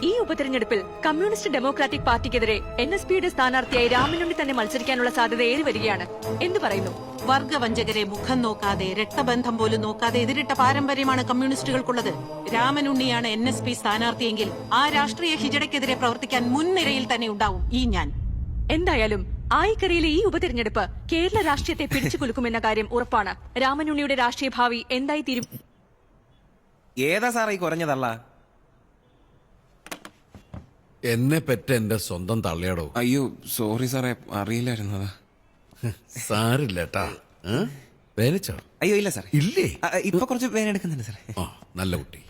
ഈ ഉപതെരഞ്ഞെടുപ്പിൽ communist democratic പാർട്ടിക്കെതിരെ NSPയുടെ സ്ഥാനാർത്ഥിയായി രാമനുണ്ണി തന്നെ മത്സരിക്കാനുള്ള സാധ്യത ഏറി വരികയാണ്. എന്തു പറയുന്നു? വർഗവഞ്ചകരെ മുഖം നോക്കാതെ രക്തബന്ധം പോലും നോക്കാതെ എതിരിട്ട പാരമ്പര്യമാണ് കമ്മ്യൂണിസ്റ്റുകൾക്കുള്ളത്. രാമനുണ്ണിയാണ് NSP സ്ഥാനാർത്ഥിയെങ്കിൽ ആ രാഷ്ട്രീയ ഹിജടയ്ക്കെതിരെ പ്രവർത്തിക്കാൻ മുൻനിരയിൽ തന്നെ ഉണ്ടാവും ഈ ഞാൻ. എന്തായാലും ആയിക്കരയിലെ ഈ ഉപതെരഞ്ഞെടുപ്പ് കേരള രാഷ്ട്രീയത്തെ പിടിച്ചു കുലുക്കുമെന്ന കാര്യം ഉറപ്പാണ്. രാമനുണ്ണിയുടെ രാഷ്ട്രീയ ഭാവി എന്തായി തീരും? ഏതാ സാറേ ഈ കുറഞ്ഞതല്ല? എന്നെ പെറ്റ എന്റെ സ്വന്തം തള്ളയാടോ. അയ്യോ സോറി സാറേ, അറിയില്ലായിരുന്നതാ. സാരില്ലേട്ടാ. വേനിച്ചോ? അയ്യോ ഇല്ല സാറേ. ഇല്ലേ? ഇപ്പൊ കുറച്ച് വേന എടുക്കുന്നുണ്ട് സാറേ. ആ നല്ല കുട്ടി.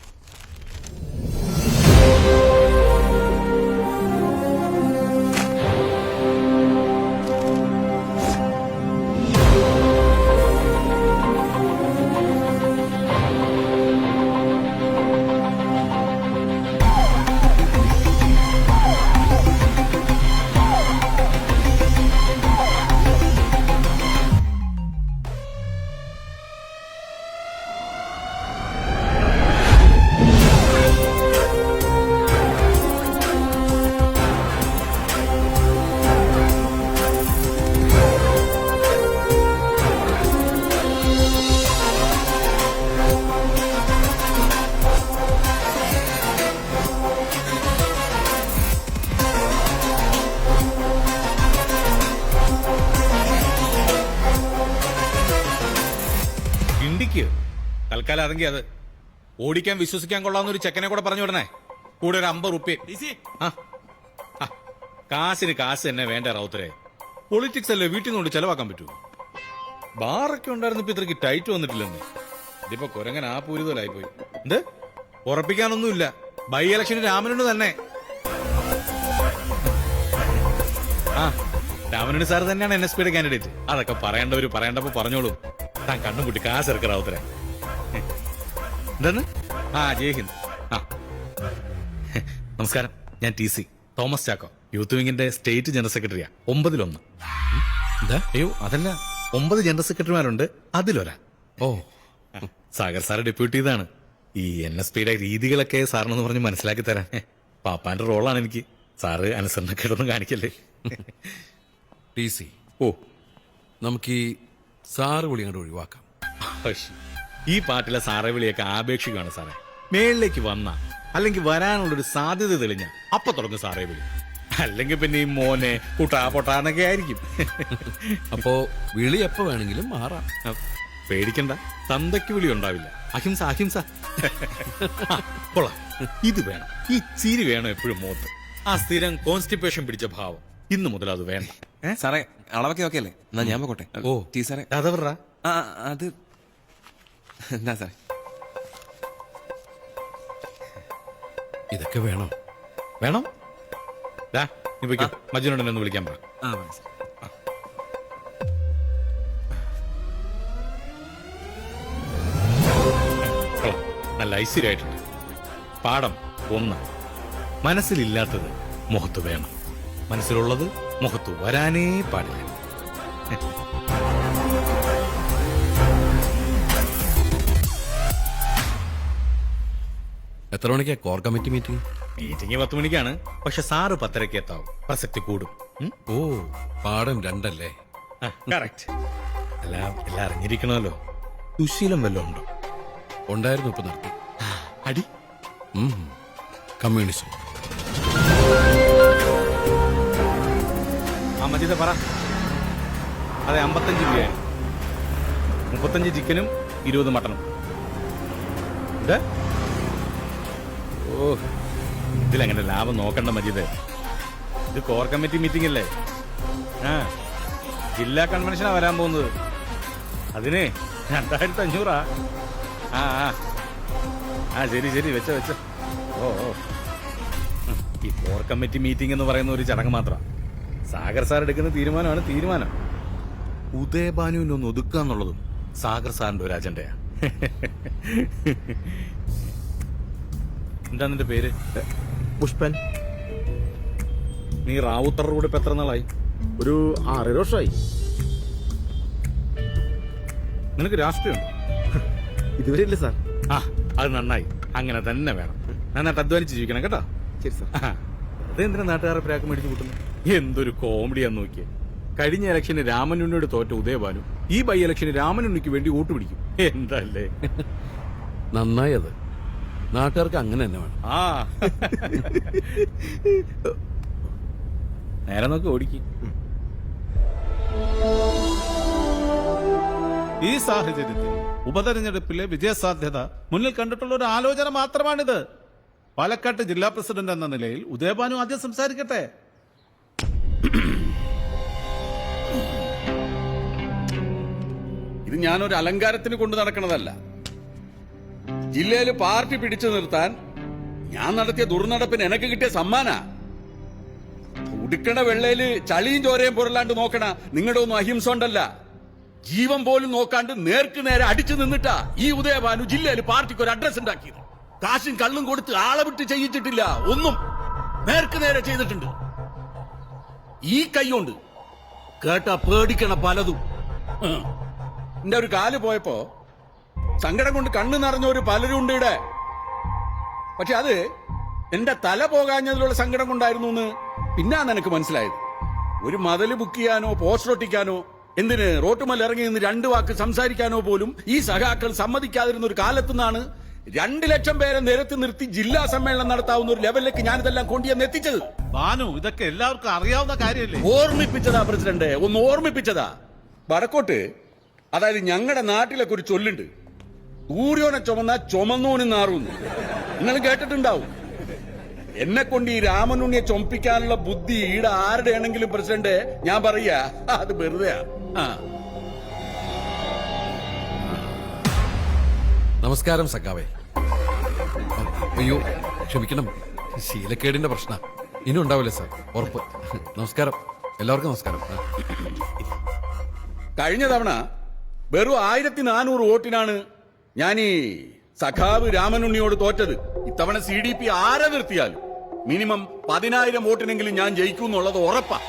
തൽക്കാലം അതെങ്കിൽ അത് ഓടിക്കാൻ വിശ്വസിക്കാൻ കൊള്ളാവുന്ന ഒരു ചെക്കനെ കൂടെ പറഞ്ഞു വിടണേ. കൂടെ ഒരു 50 റുപ്യ. കാശിന് കാശ് തന്നെ വേണ്ട റൗത്തരെ. പൊളിറ്റിക്സ് അല്ലേ, വീട്ടിൽ നിന്നുകൊണ്ട് ചെലവാക്കാൻ പറ്റൂ. ബാറൊക്കെ ഉണ്ടായിരുന്നപ്പോ ഇത്രയ്ക്ക് ടൈറ്റ് വന്നിട്ടില്ലെന്ന്. ഇതിപ്പോ കുരങ്ങൻ ആ പൂരിതലായി പോയി. എന്ത് ഉറപ്പിക്കാനൊന്നുമില്ല. ബൈ ഇലക്ഷന് രാമനുണ്ണി തന്നെ. രാമനുണ്ണി സാർ തന്നെയാണ് NSPയുടെ കാൻഡിഡേറ്റ്. അതൊക്കെ പറയേണ്ടവര് പറയേണ്ടപ്പോ പറഞ്ഞോളൂ. താൻ കണ്ണുപൂട്ടി കാശ് ഇറക്ക റൗത്തരെ. എന്താണ്? ജയ് ഹിന്ദ്. നമസ്കാരം, ഞാൻ TC തോമസ് ചാക്കോ, യൂത്ത് വിങ്ങിന്റെ സ്റ്റേറ്റ് ജനറൽ സെക്രട്ടറിയാ. 9-1. അയ്യോ അതല്ല, 9 ജനറൽ സെക്രട്ടറിമാരുണ്ട്, അതിലൊരാ. ഓ, സാഗർ സാറ് ഡെപ്യൂട്ടി ഇതാണ്. ഈ NSPയുടെ രീതികളൊക്കെ സാറിനൊന്ന് പറഞ്ഞ് മനസ്സിലാക്കി തരാൻ. പാപ്പാന്റെ റോളാണ് എനിക്ക്. സാറ് അനുസരണക്കേടൊന്നും കാണിക്കല്ലേ. TC, ഓ നമുക്ക് ഈ സാറ് വിളി അങ്ങോട്ട് ഒഴിവാക്കാം. ഈ പാട്ടിലെ സാറെ വിളിയൊക്കെ ആപേക്ഷിക്കുകയാണ് സാറേ. മേളിലേക്ക് വന്ന അല്ലെങ്കിൽ വരാനുള്ളൊരു സാധ്യത തെളിഞ്ഞ അപ്പൊ തുടങ്ങും സാറേ വിളി. അല്ലെങ്കിൽ പിന്നെ ഈ മോനെ കുട്ടാ പൊട്ടാന്നൊക്കെ ആയിരിക്കും. അപ്പോ വിളി എപ്പോ വേണമെങ്കിലും മാറാം. പേടിക്കണ്ട, തന്തയ്ക്ക് വിളി ഉണ്ടാവില്ല. അഹിംസ അഹിംസ. കൊള്ളാം, ഇത് വേണം. ഈ ചിരി വേണം എപ്പോഴും മുഖത്ത്. ആ സ്ഥിരം കോൺസ്റ്റിപ്പേഷൻ പിടിച്ച ഭാവം ഇന്ന് മുതൽ അത് വേണ്ട. സാറേ അളവൊക്കെ ഓക്കെ അല്ലേ? എന്നാ ഞാൻ പോട്ടെ. ഓ സാറേ അതവറാ. അത് എന്താ സാറേ? ഇതൊക്കെ വേണം. വേണം. മജുനോട് ഒന്ന് വിളിക്കാൻ പറ. നല്ല ഐശ്വര്യമായിട്ടുണ്ട്. പാഠം 1: മനസ്സിലില്ലാത്തത് മുഖത്ത് വേണം, മനസ്സിലുള്ളത് മുഖത്ത് വരാനേ പാടില്ല. എത്ര മണിക്കാ കോർ കമ്മിറ്റി മീറ്റിംഗ്? മീറ്റിംഗ് 10 മണിക്കാണ്. പക്ഷെ സാറ് 10:30 എത്താവും. പ്രസക്തി കൂടും. ഓ, പാഠം 2 അല്ലേ? കറക്റ്റ്. എല്ലാം അറിഞ്ഞിരിക്കണമല്ലോ. ദുശീലം വല്ലതും ഉണ്ടോ? ഉണ്ടായിരുന്നു, ഇപ്പൊ നിർത്തി. അടി. കമ്മ്യൂണിസം. മജീദ പറ. അതെ, 55 ബിരിയാണി, 35 ചിക്കനും 20 മട്ടനും. ഓ, ഇതിലെങ്ങനെ ലാഭം നോക്കണ്ട മജീദ്. ഇത് കോർ കമ്മിറ്റി മീറ്റിംഗ് അല്ലേ? ജില്ലാ കൺവെൻഷനാ വരാൻ പോകുന്നത്. അതിന് 2500. ശരി വെച്ച. ഓ, ഈ കോർ കമ്മിറ്റി മീറ്റിംഗ് എന്ന് പറയുന്ന ഒരു ചടങ്ങ് മാത്രം. സാഗർ സാർ എടുക്കുന്ന തീരുമാനമാണ് തീരുമാനം. ഉദയഭാനുവിനെ ഒന്ന് ഒതുക്കുക എന്നുള്ളതും സാഗർ സാറിന്റെ ഒരു അജണ്ടയാ. എന്താ നിന്റെ പേര്? പുഷ്പൻ. നീ റാവുത്തറുടെ കൂടെ ഇപ്പൊ എത്ര നാളായി? ഒരു 6 വർഷമായി. നിനക്ക് രാഷ്ട്രീയം ഇതുവരെ ഇല്ല സാർ. അത് നന്നായി. അങ്ങനെ തന്നെ വേണം. നന്നായിട്ട് അധ്വാനിച്ച് ജീവിക്കണം കേട്ടോ. ശരി സാർ. അതെന്തിനാ നാട്ടുകാരെ പ്രാക്ക് മേടിച്ചു കൂട്ടുന്നു? എന്തൊരു കോമഡിയാന്ന് നോക്കിയേ. കഴിഞ്ഞ ഇലക്ഷന് രാമനുണ്ണിയോട് തോറ്റ ഉദയഭാനു ഈ ബൈ ഇലക്ഷന് രാമനുണ്ണിക്ക് വേണ്ടി വോട്ട് പിടിക്കും. എന്തല്ലേ? നന്നായി അത്. നാട്ടുകാർക്ക് അങ്ങനെ തന്നെ വേണം. ആ നേരെ നോക്കി ഓടിക്കും. ഈ സാഹചര്യത്തിൽ ഉപതെരഞ്ഞെടുപ്പിലെ വിജയസാധ്യത മുന്നിൽ കണ്ടിട്ടുള്ള ഒരു ആലോചന മാത്രമാണിത്. പാലക്കാട്ട് ജില്ലാ പ്രസിഡന്റ് എന്ന നിലയിൽ ഉദയഭാനു ആദ്യം സംസാരിക്കട്ടെ. ഇത് ഞാനൊരു അലങ്കാരത്തിന് കൊണ്ട് നടക്കണതല്ല. ജില്ലയിൽ പാർട്ടി പിടിച്ചു നിർത്താൻ ഞാൻ നടത്തിയ ദുർനടപ്പിന് എനിക്ക് കിട്ടിയ സമ്മാന. ഉടുക്കണ വെള്ളയില് ചളിയും ചോരയും പുറലാണ്ട് നോക്കണ നിങ്ങളുടെ ഒന്നും അഹിംസ ഉണ്ടല്ല. ജീവൻ പോലും നോക്കാണ്ട് നേർക്ക് നേരെ അടിച്ചു നിന്നിട്ടാ ഈ ഉദയഭാനു ജില്ലയിൽ പാർട്ടിക്ക് ഒരു അഡ്രസ് ഉണ്ടാക്കിയത്. കാശും കള്ളും കൊടുത്ത് ആളെ വിട്ട് ചെയ്യിച്ചിട്ടില്ല. ഒന്നും നേർക്ക് നേരെ ചെയ്തിട്ടുണ്ട്. ഈ കൈകൊണ്ട് കേട്ടാ പേടിക്കണ പലതും. എന്റെ ഒരു കാല് പോയപ്പോ സങ്കടം കൊണ്ട് കണ്ണു നിറഞ്ഞൊരു പലരും ഉണ്ട് ഇവിടെ. പക്ഷെ അത് എന്റെ തല പോകാഞ്ഞതിലുള്ള സങ്കടം കൊണ്ടായിരുന്നു എന്ന് പിന്നാണ് എനിക്ക് മനസ്സിലായത്. ഒരു മതില് ബുക്ക് ചെയ്യാനോ പോസ്റ്റർ ഒട്ടിക്കാനോ എന്തിന് റോട്ടുമൽ ഇറങ്ങി നിന്ന് 2 വാക്ക് സംസാരിക്കാനോ പോലും ഈ സഖാക്കൾ സമ്മതിക്കാതിരുന്ന ഒരു കാലത്തുനിന്നാണ് 2 ലക്ഷം പേരെ നിരത്തി നിർത്തി ജില്ലാ സമ്മേളനം നടത്താവുന്ന ഒരു ലെവലിലേക്ക് ഞാനിതെല്ലാം കൊണ്ടുവന്ന് എത്തിച്ചത്. ഭാനു, ഇതൊക്കെ എല്ലാവർക്കും അറിയാവുന്ന കാര്യമല്ലേ? ഓർമ്മിപ്പിച്ചതാ പ്രസിഡന്റ്, ഒന്ന് ഓർമ്മിപ്പിച്ചതാ. വടക്കോട്ട്, അതായത് ഞങ്ങളുടെ നാട്ടിലൊക്കെ ഒരു ചൊല്ലുണ്ട്, സൂര്യോനെ ചുമന്ന ചുമന്നോന് നാറുന്നു. നിങ്ങൾ കേട്ടിട്ടുണ്ടാവും. എന്നെ കൊണ്ട് ഈ രാമനുണ്ണിയെ ചൊമ്പിക്കാനുള്ള ബുദ്ധി ഈടെ ആരുടെ ആണെങ്കിലും പ്രസിഡന്റ്, ഞാൻ പറയാ അത് വെറുതെയാ. നമസ്കാരം സഖാവേ. അയ്യോ ക്ഷമിക്കണം, ശീലക്കേടിന്റെ പ്രശ്ന ഇനി ഉണ്ടാവില്ല സാർ, ഉറപ്പ്. നമസ്കാരം, എല്ലാവർക്കും നമസ്കാരം. കഴിഞ്ഞ തവണ വെറും 1400 വോട്ടിനാണ് ഞാൻ ഈ സഖാവ് രാമനുണ്ണിയോട് തോറ്റത്. ഇത്തവണ CDP ആരെ നിർത്തിയാലും മിനിമം 10,000 വോട്ടിനെങ്കിലും ഞാൻ ജയിക്കും എന്നുള്ളത് ഉറപ്പാ.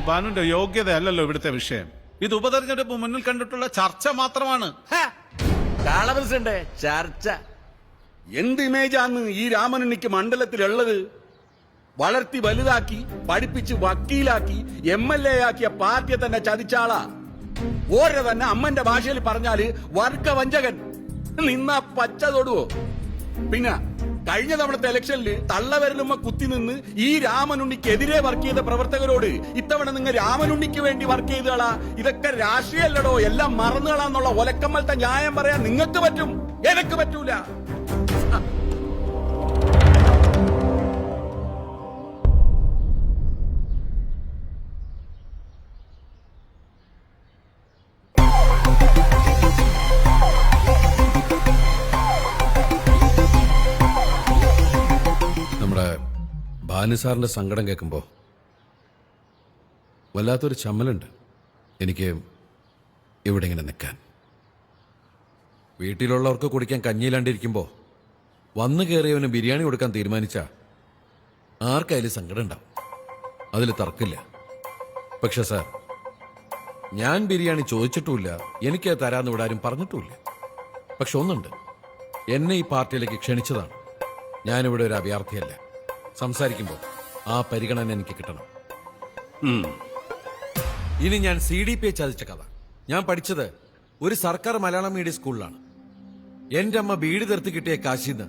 ഭാനുവിന്റെ യോഗ്യതയല്ലല്ലോ ഇവിടുത്തെ വിഷയം. ഇത് ഉപതെരഞ്ഞെടുപ്പ് മുന്നിൽ കണ്ടിട്ടുള്ള ചർച്ച മാത്രമാണ്. പ്രസിഡന്റ്, ചർച്ച എന്ത് ഇമേജാന്ന് ഈ രാമനുണ്ണിക്ക് മണ്ഡലത്തിലുള്ളത്? വളർത്തി വലുതാക്കി പഠിപ്പിച്ച് വക്കീലാക്കി MLA ആക്കിയ പാർട്ടിയെ തന്നെ ചതിച്ചാളാ. ഓരോ തന്നെ അമ്മന്റെ ഭാഷയിൽ പറഞ്ഞാല് വർഗവഞ്ചകൻ. നിന്നാ പച്ച തൊടുവോ? പിന്നെ കഴിഞ്ഞ തവണത്തെ ഇലക്ഷനിൽ തള്ളവരലുമ്മ കുത്തി നിന്ന് ഈ രാമനുണ്ണിക്കെതിരെ വർക്ക് ചെയ്ത പ്രവർത്തകരോട് ഇത്തവണ നിങ്ങൾ രാമനുണ്ണിക്ക് വേണ്ടി വർക്ക് ചെയ്തളാ, ഇതൊക്കെ രാഷ്ട്രീയല്ലടോ, എല്ലാം മറന്നുകളാന്നുള്ള ഒലക്കമ്മലത്തെ ന്യായം പറയാൻ നിങ്ങൾക്ക് പറ്റും, എനിക്ക് പറ്റൂല. ഭാനുസാറിന്റെ സങ്കടം കേൾക്കുമ്പോൾ വല്ലാത്തൊരു ചമ്മലുണ്ട് എനിക്ക് ഇവിടെ ഇങ്ങനെ നിൽക്കാൻ. വീട്ടിലുള്ളവർക്ക് കുടിക്കാൻ കഞ്ഞിയിലാണ്ടിരിക്കുമ്പോൾ വന്നു കയറിയവന് ബിരിയാണി കൊടുക്കാൻ തീരുമാനിച്ച ആർക്കായാലും സങ്കടം ഉണ്ടാവും, അതിൽ തർക്കില്ല. പക്ഷെ സാർ, ഞാൻ ബിരിയാണി ചോദിച്ചിട്ടുമില്ല, എനിക്ക് തരാന്ന് ഇവിടെ ആരും പറഞ്ഞിട്ടുമില്ല. പക്ഷെ ഒന്നുണ്ട്, എന്നെ ഈ പാർട്ടിയിലേക്ക് ക്ഷണിച്ചതാണ്. ഞാനിവിടെ ഒരു അഭയാർത്ഥിയല്ല. സംസാരിക്കുമ്പോൾ ആ പരിഗണന എനിക്ക് കിട്ടണം. ഇനി ഞാൻ CDP ചതിച്ച കഥ. ഞാൻ പഠിച്ചത് ഒരു സർക്കാർ മലയാളം മീഡിയം സ്കൂളിലാണ്. എന്റെ അമ്മ ബീഡി തീർത്ത് കിട്ടിയ കാശിന്ന്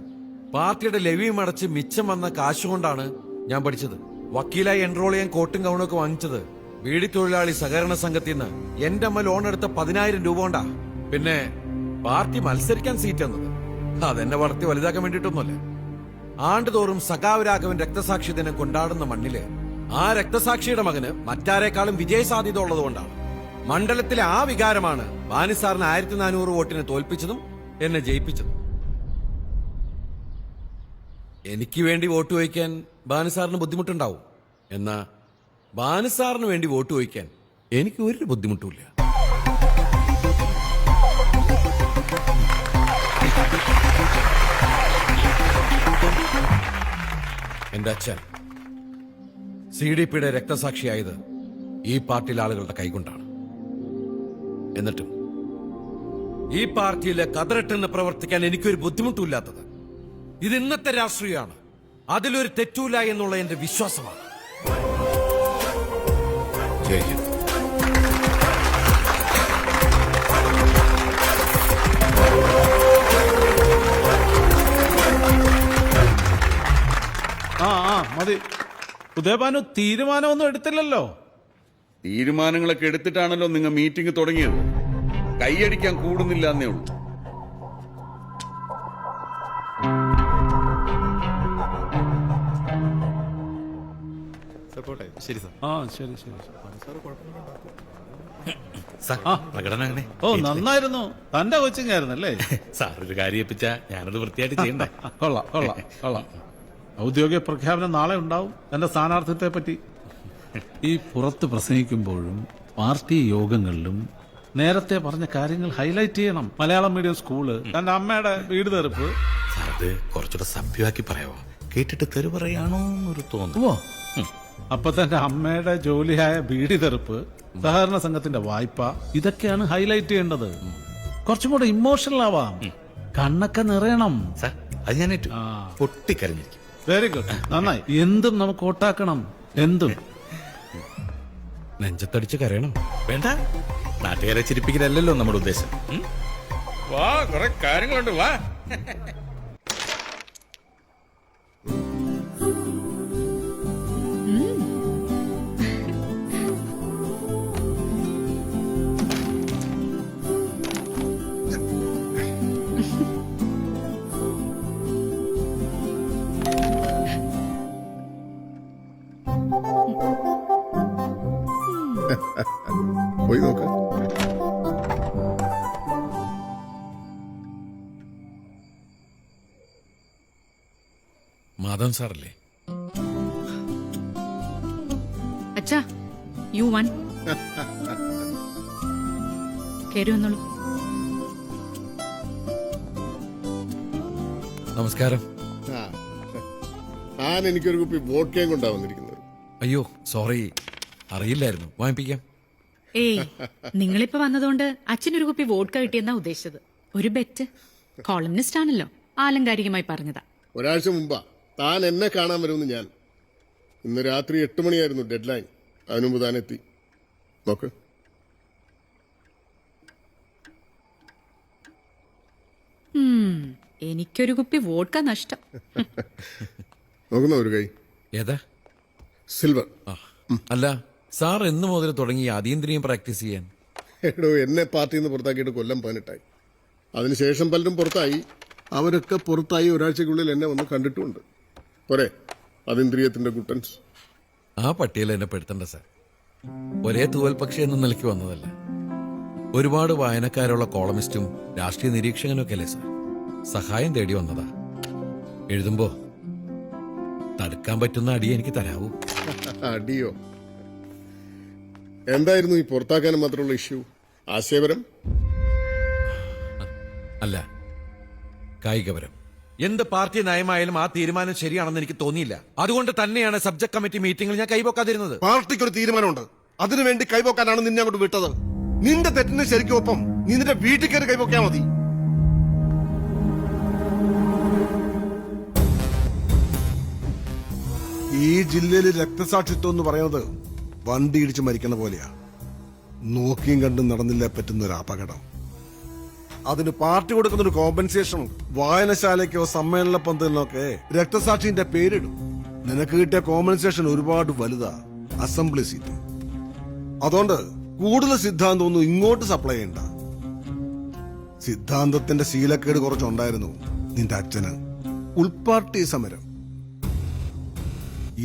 പാർട്ടിയുടെ ലെവിയും അടച്ച് മിച്ചം വന്ന കാശുകൊണ്ടാണ് ഞാൻ പഠിച്ചത്. വക്കീലായി എൻറോൾ ചെയ്യാൻ കോട്ടും ഗൗണൊക്കെ വാങ്ങിച്ചത് ബീഡി തൊഴിലാളി സഹകരണ സംഘത്തിൽ നിന്ന് എന്റെ അമ്മ ലോൺ എടുത്ത 10,000 രൂപ കൊണ്ടാ. പിന്നെ പാർട്ടി മത്സരിക്കാൻ സീറ്റ് എന്നത് അതെന്നെ വളർത്തി വലുതാക്കാൻ വേണ്ടിയിട്ടൊന്നുമല്ല. ആണ്ടുതോറും സഖാവ് രാഘവൻ രക്തസാക്ഷി ദിനം കൊണ്ടാടുന്ന മണ്ണില് ആ രക്തസാക്ഷിയുടെ മകന് മറ്റാരേക്കാളും വിജയസാധ്യത ഉള്ളതുകൊണ്ടാണ്. മണ്ഡലത്തിലെ ആ വികാരമാണ് ഭാനുസാറിന് 1400 വോട്ടിന് തോൽപ്പിച്ചതും എന്നെ ജയിപ്പിച്ചതും. എനിക്ക് വേണ്ടി വോട്ട് ചോദിക്കാൻ ഭാനുസാറിന് ബുദ്ധിമുട്ടുണ്ടാവും, എന്നാ ഭാനുസാറിന് വേണ്ടി വോട്ട് ചോദിക്കാൻ എനിക്ക് ഒരു ബുദ്ധിമുട്ടുമില്ല. എന്റെ അച്ഛൻ CDPയുടെ രക്തസാക്ഷിയായത് ഈ പാർട്ടിയിലെ ആളുകളുടെ കൈകൊണ്ടാണ്. എന്നിട്ടും ഈ പാർട്ടിയിലെ കതറിട്ടെന്ന് പ്രവർത്തിക്കാൻ എനിക്കൊരു ബുദ്ധിമുട്ടില്ലാത്തത് ഇത് ഇന്നത്തെ രാഷ്ട്രീയമാണ്, അതിലൊരു തെറ്റൂല എന്നുള്ള എന്റെ വിശ്വാസമാണ്. ജയ് ഹിന്ദ്. ആ മതി. ഉദയഭാനു തീരുമാനമൊന്നും എടുത്തില്ലല്ലോ. തീരുമാനങ്ങളൊക്കെ എടുത്തിട്ടാണല്ലോ നിങ്ങൾ മീറ്റിംഗ് തുടങ്ങിയത്. കൈയടിക്കാൻ കൂടുന്നില്ല എന്നേ ഉള്ളൂ. ശരി സാർ. ആ ശരി. സാർ പ്രകടനം അങ്ങനെ. ഓ നന്നായിരുന്നു. തന്റെ കോച്ചിങ് ആയിരുന്നല്ലേ? സാർ ഒരു കാര്യം ഏൽപ്പിച്ചാ ഞാനത് വൃത്തിയായിട്ട് ചെയ്യണ്ടേ? കൊള്ളാം. ഔദ്യോഗിക പ്രഖ്യാപനം നാളെ ഉണ്ടാവും തന്റെ സ്ഥാനാർത്ഥിത്വത്തെ പറ്റി. ഈ പുറത്ത് പ്രസംഗിക്കുമ്പോഴും പാർട്ടി യോഗങ്ങളിലും നേരത്തെ പറഞ്ഞ കാര്യങ്ങൾ ഹൈലൈറ്റ് ചെയ്യണം. മലയാളം മീഡിയം സ്കൂള്, തന്റെ അമ്മയുടെ വീട് തെറുപ്പ്. സാർ അത് കുറച്ചുകൂടെ സഭ്യമാക്കി പറയാവോ? കേട്ടിട്ട് തെരു പറയാണോ എന്നൊരു തോന്നുന്നു. അപ്പൊ തന്റെ അമ്മയുടെ ജോലിയായ ബീഡി തെറുപ്പ്, സഹകരണ സംഘത്തിന്റെ വായ്പ, ഇതൊക്കെയാണ് ഹൈലൈറ്റ് ചെയ്യേണ്ടത്. കുറച്ചും കൂടെ ഇമോഷണൽ ആവാം, കണ്ണൊക്കെ നിറയണം. സാർ അത് ഞാൻ ഏറ്റു. പൊട്ടിക്കരഞ്ഞിരിക്കും. വെരി ഗുഡ്, നന്നായി. എന്തും നമുക്ക് ഓട്ടാക്കണം, എന്തും. നെഞ്ചത്തടിച്ച് കരയണം. വേണ്ട, നാട്ടുകാരെ ചിരിപ്പിക്കലല്ലോ നമ്മുടെ ഉദ്ദേശം. വാ, കുറെ കാര്യങ്ങളുണ്ട്, വാ. പോയി നോക്ക്. മാധവൻ സാറല്ലേ? അച്ഛാ, യു വൺ. കേറി വന്നോളൂ. നമസ്കാരം. താൻ എനിക്കൊരു കുപ്പി വോഡ്കയും കൊണ്ടാ വന്നിരിക്കുന്നത്. അയ്യോ സോറി, അറിയില്ലായിരുന്നു. വാങ്ങിപ്പിക്കാം. ഏയ്, നിങ്ങളിപ്പോ വന്നതുകൊണ്ട് അച്ഛനൊരു കുപ്പി വോഡ്ക കിട്ടിയെന്നാ ഉദ്ദേശിച്ചത്. ഒരു ബെറ്റ്. കോളംനിസ്റ്റ് ആണല്ലോ, ആലങ്കാരികമായി പറഞ്ഞതാ. ഒരാഴ്ച മുമ്പാ താൻ എന്നെ കാണാൻ വരുമെന്ന് ഞാൻ. ഇന്ന് രാത്രി 8 മണിയായിരുന്നു ഡെഡ് ലൈൻ. അതിനുമുമ്പ് താൻ എത്തി. നോക്ക്. എനിക്കൊരു കുപ്പി വോഡ്ക നഷ്ടം. നോക്കുന്ന ഒരു കൈ ഏതാ? സിൽവർ. അല്ല, സാർ എന്ന് മുതൽ തുടങ്ങി അതീന്ദ്രിയം പ്രാക്ടീസ് ചെയ്യാൻ? എടോ, എന്നെ പാർട്ടിയിൽ നിന്ന് പുറത്താക്കിയിട്ട് കൊല്ലം 18ആയി. അതിനുശേഷം പലരും പുറത്തായി. അവരൊക്കെ പുറത്തായി ഒരാഴ്ചക്കുള്ളിൽ എന്നെ വന്ന് കണ്ടിട്ടുമുണ്ട്. പോരെ അതീന്ദ്രിയത്തിന്റെ കുട്ടൻസ്. ആ പട്ടിയൽ എന്നെ പെടുത്തണ്ട സാർ. ഒരേ തൂവൽ പക്ഷി എന്ന നിലയ്ക്ക് വന്നതല്ല. ഒരുപാട് വായനക്കാരുള്ള കോളമിസ്റ്റും രാഷ്ട്രീയ നിരീക്ഷകനും ഒക്കെ അല്ലേ സാർ? സഹായം തേടി വന്നതാ. എഴുതുമ്പോ തടുക്കാൻ പറ്റുന്ന അടി എനിക്ക് തരാവൂ. അടിയോ? എന്തായിരുന്നു ഈ പുറത്താക്കാനും മാത്രമുള്ള ഇഷ്യൂ? ആശയപരം? അല്ല, കായികപരം. എന്ത് പാർട്ടി നയമായാലും ആ തീരുമാനം ശരിയാണെന്ന് എനിക്ക് തോന്നിയില്ല. അതുകൊണ്ട് തന്നെയാണ് സബ്ജക്ട് കമ്മിറ്റി മീറ്റിംഗിൽ ഞാൻ കൈവക്കാതിരുന്നത്. പാർട്ടിക്ക് ഒരു തീരുമാനമുണ്ട്. അതിനുവേണ്ടി കൈവക്കാനാണ് നിന്നെ അങ്ങോട്ട് വിട്ടത്. നിന്റെ തെറ്റിന് ശരിക്കും ഒപ്പം നീ നിന്റെ വീട്ടിൽ കയറി കൈവക്കാൻ മതി. ഈ ജില്ലയിൽ രക്തസാക്ഷിത്വം എന്ന് പറയുന്നത് വണ്ടി ഇടിച്ച് മരിക്കുന്ന പോലെയാ. നോക്കിയും കണ്ടും നടന്നില്ല പറ്റുന്ന ഒരു അപകടം. അതിന് പാർട്ടി കൊടുക്കുന്ന ഒരു കോമ്പൻസേഷൻ വായനശാലയ്ക്കോ സമ്മേളന പന്തലിനൊക്കെ രക്തസാക്ഷിന്റെ പേരിടും. നിനക്ക് കിട്ടിയ കോമ്പൻസേഷൻ ഒരുപാട് വലുതാ, അസംബ്ലി സീറ്റ്. അതുകൊണ്ട് കൂടുതൽ സിദ്ധാന്തം ഒന്നും ഇങ്ങോട്ട് സപ്ലൈ ചെയ്യണ്ട. സിദ്ധാന്തത്തിന്റെ ശീലക്കേട് കുറച്ചുണ്ടായിരുന്നു നിന്റെ അച്ഛന്. ഉൾപാർട്ടി സമരം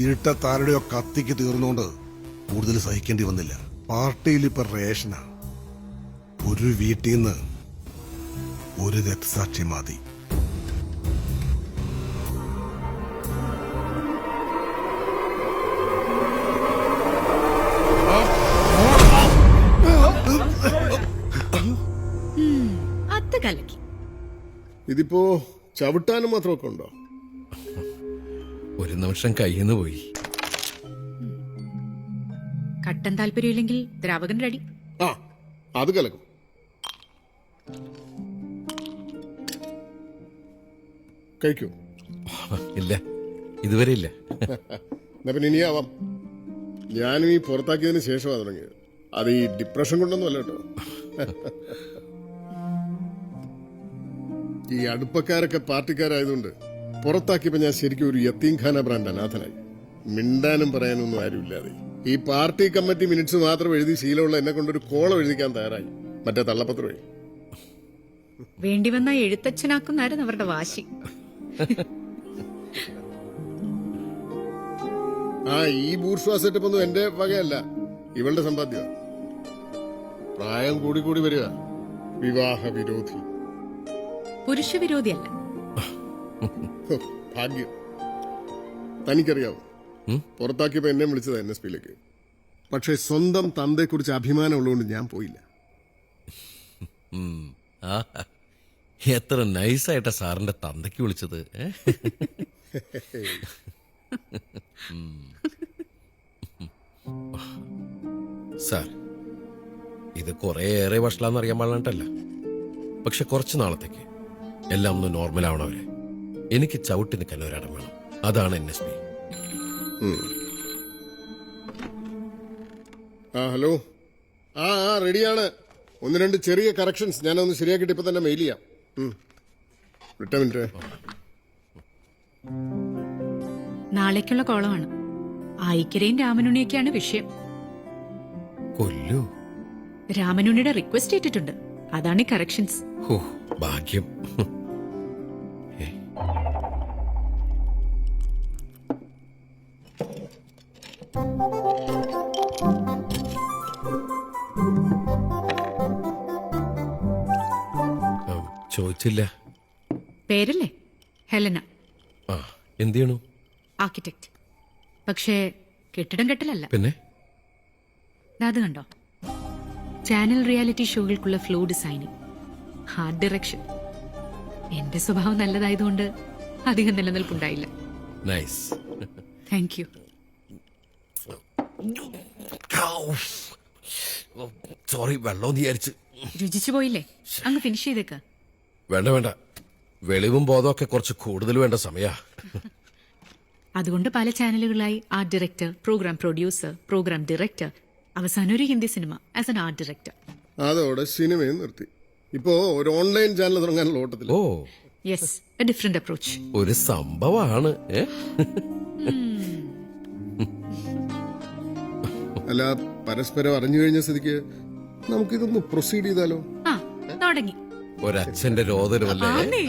ഇരുട്ടത്താരുടെയോ കത്തിക്ക് തീർന്നുകൊണ്ട് കൂടുതൽ സഹിക്കേണ്ടി വന്നില്ല. പാർട്ടിയിൽ ഇപ്പൊ റേഷനാ. ഒരു വീട്ടിൽ നിന്ന് ഒരു രക്തസാക്ഷി മതി. അത് കലക്കി. ഇതിപ്പോ ചവിട്ടാനും മാത്രമൊക്കെ ഉണ്ടോ? ഒരു നിമിഷം കയ്യിന്ന് പോയി. കട്ടൻ താല്പര്യമില്ലെങ്കിൽ ദ്രാവകൻ റെഡി. ആ, അത് കലക്കും. കഴിക്കൂ. ഇല്ല, ഇതുവരെ ഇല്ല. എന്നാ പിന്നെ ഇനിയാവാം. ഞാനും ഈ പുറത്താക്കിയതിന് ശേഷമാണ് തുടങ്ങിയത്. അത് ഈ ഡിപ്രഷൻ കൊണ്ടൊന്നും അല്ല കേട്ടോ. ഈ അടുപ്പക്കാരൊക്കെ പാർട്ടിക്കാരായതുകൊണ്ട് പുറത്താക്കിയപ്പോ ഞാൻ ശരിക്കും ഒരു യത്തീംഖാന ബ്രാൻഡ് അനാഥനായി. മിണ്ടാനും പറയാനൊന്നും ആരുമില്ലാതെ ഈ പാർട്ടി കമ്മിറ്റി മിനിറ്റ്സ് മാത്രം എഴുതി ശീലമുള്ള എന്നെ കൊണ്ടൊരു കോളം എഴുതിക്കാൻ തയ്യാറായി. മറ്റേ തള്ളപ്പത്രമേ. വേണ്ടി വന്ന എഴുത്തച്ഛനാക്കുന്നായിരുന്നു അവരുടെ വാശി. ആ ഈ ബൂർഷ്വാ സെറ്റപ്പ് ഒന്നും എന്റെ വകയല്ല, ഇവളുടെ സമ്പാദ്യ. പ്രായം കൂടി കൂടി വരിക. വിവാഹ വിരോധി. പുരുഷ വിരോധിയല്ല. ഹോ, ഭാഗ്യം. തനിക്കറിയാവോ, പുറത്താക്കിയപ്പോ എന്നെ വിളിച്ചതാ NSPയിലേക്ക്. പക്ഷെ സ്വന്തം തന്തയെക്കുറിച്ച് അഭിമാനം ഉള്ളതുകൊണ്ട് ഞാൻ പോയില്ല. എത്ര നൈസായിട്ടാ സാറിന്റെ തന്തയ്ക്ക് വിളിച്ചത്. സാർ, ഇത് കുറേയേറെ വഷളാന്നറിയാൻ പാടില്ല. പക്ഷെ കുറച്ചു നാളത്തേക്ക് എല്ലാം ഒന്ന് നോർമൽ ആവണവരെ എനിക്ക് ചവിട്ടി നിൽക്കാൻ ഒരിടം വേണം. അതാണ് NSP. ഹലോ. ആ റെഡിയാണ്. 1-2 ചെറിയ കറക്ഷൻസ് ഞാനൊന്ന് ശരിയാക്കിയിട്ട് ഇപ്പൊ തന്നെ മെയിൽ ചെയ്യാം. ഒറ്റ മിനിറ്റ്. നാളേക്കുള്ള കോളമാണ്. ആയിക്കരയും രാമനുണ്ണിയൊക്കെയാണ് വിഷയം. കൊല്ലു. രാമനുണ്ണിയുടെ റിക്വസ്റ്റ് ഇട്ടിട്ടുണ്ട്. അതാണ് ഈ കറക്ഷൻസ്. ഹോ, ഭാഗ്യം. ചോദിച്ചില്ല. പേരല്ലേ? ഹെലന. ആ, എന്ത് ചെയ്യണു? ആർക്കിടെക്ട്. പക്ഷേ കെട്ടിടം കെട്ടലല്ല. പിന്നെ അത് കണ്ടോ, ചാനൽ റിയാലിറ്റി ഷോകൾക്കുള്ള ഫ്ലോ ഡിസൈനിങ്, ആർട്ട് ഡയറക്ഷൻ. എന്റെ സ്വഭാവം നല്ലതായതുകൊണ്ട് അധികം നിലനിൽപ്പുണ്ടായില്ല. നൈസ്. Thank you. സോറി, വെള്ളം വിചാരിച്ച്. രുചിച്ചു പോയില്ലേ? അങ്ങ് ഫിനിഷ് ചെയ്തേക്ക. വേണ്ട വേണ്ട, വെളിവും ബോധമൊക്കെ കുറച്ച് കൂടുതൽ വേണ്ട സമയാ. അതുകൊണ്ട് പല ചാനലുകളായി art director, program producer, program director, അവസാനം ഒരു Hindi cinema as an art director. അതോടെ സിനിമയും നിർത്തി. ഇപ്പോ ഒരു ഓൺലൈൻ ചാനൽ തുടങ്ങാനുള്ള ഓട്ടത്തിൽ. Oh, yes, a different approach. ഒരു സംഭവമാണ്. അല്ല, പരസ്പരം അറിഞ്ഞു കഴിഞ്ഞ സ്ഥിതിക്ക് നമുക്കിതൊന്ന് പ്രൊസീഡ് ചെയ്താലോ? ആ, തുടങ്ങി. ഒരച്ഛന്റെ രോദനമല്ലേ? ആന്നേ.